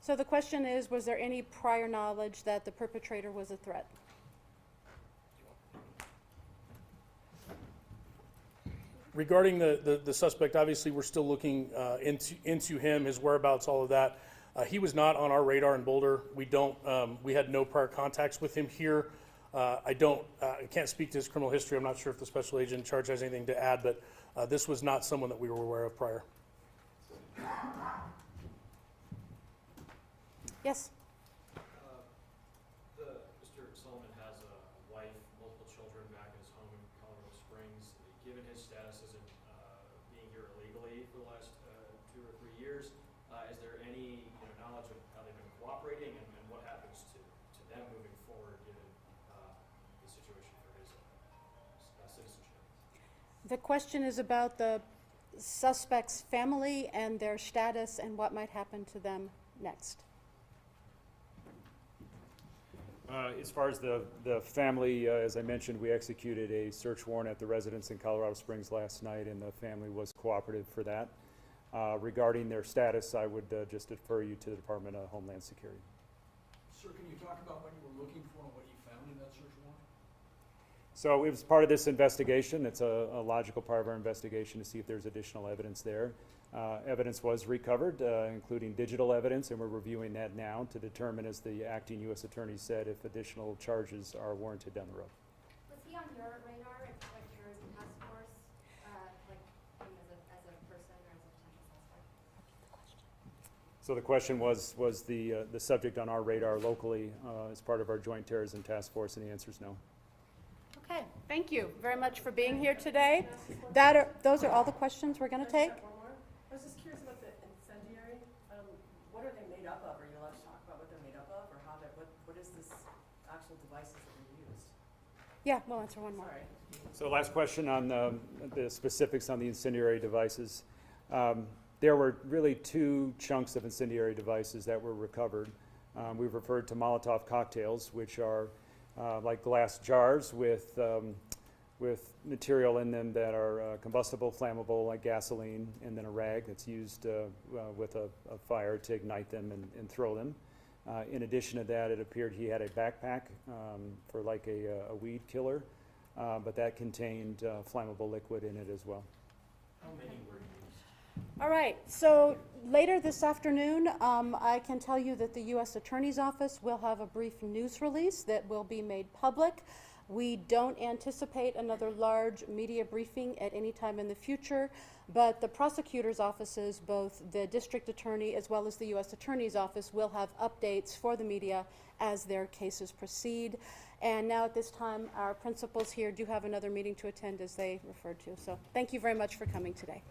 So the question is, was there any prior knowledge that the perpetrator was a threat? Regarding the suspect, obviously, we're still looking into him, his whereabouts, all of that. He was not on our radar in Boulder. We had no prior contacts with him here. I can't speak to his criminal history. I'm not sure if the special agent in charge has anything to add, but this was not someone that we were aware of prior. Yes? Mr. Sullivan has a wife, multiple children back in his home in Colorado Springs. Given his status as being here illegally for the last 2 or 3 years, is there any knowledge of how they've been cooperating and what happens to them moving forward given the situation for his citizenship? The question is about the suspect's family and their status and what might happen to them next. As far as the family, as I mentioned, we executed a search warrant at the residence in Colorado Springs last night, and the family was cooperative for that. Regarding their status, I would just defer you to the Department of Homeland Security. Sir, can you talk about what you were looking for and what you found in that search warrant? So it was part of this investigation. It's a logical part of our investigation to see if there's additional evidence there. Evidence was recovered, including digital evidence, and we're reviewing that now to determine, as the acting U.S. Attorney said, if additional charges are warranted down the road. Was he on your radar, like yours in task force, like as a person or as a potential suspect? So the question was the subject on our radar locally as part of our Joint Terrorism Task Force, and the answer is no. Okay, thank you very much for being here today. Those are all the questions we're going to take. I was just curious about the incendiary. What are they made up of? Are you allowed to talk about what they're made up of, or what is this actual devices that were used? Yeah, we'll answer one more. Sorry. So last question on the specifics on the incendiary devices. There were really 2 chunks of incendiary devices that were recovered. We've referred to Molotov cocktails, which are like glass jars with material in them that are combustible, flammable, like gasoline, and then a rag that's used with a fire to ignite them and throw them. In addition to that, it appeared he had a backpack for like a weed killer, but that contained flammable liquid in it as well. How many were used? All right, so later this afternoon, I can tell you that the U.S. Attorney's Office will have a brief news release that will be made public. We don't anticipate another large media briefing at any time in the future, but the prosecutor's offices, both the district attorney as well as the U.S. Attorney's Office, will have updates for the media as their cases proceed. And now at this time, our principals here do have another meeting to attend, as they referred to. So thank you very much for coming today.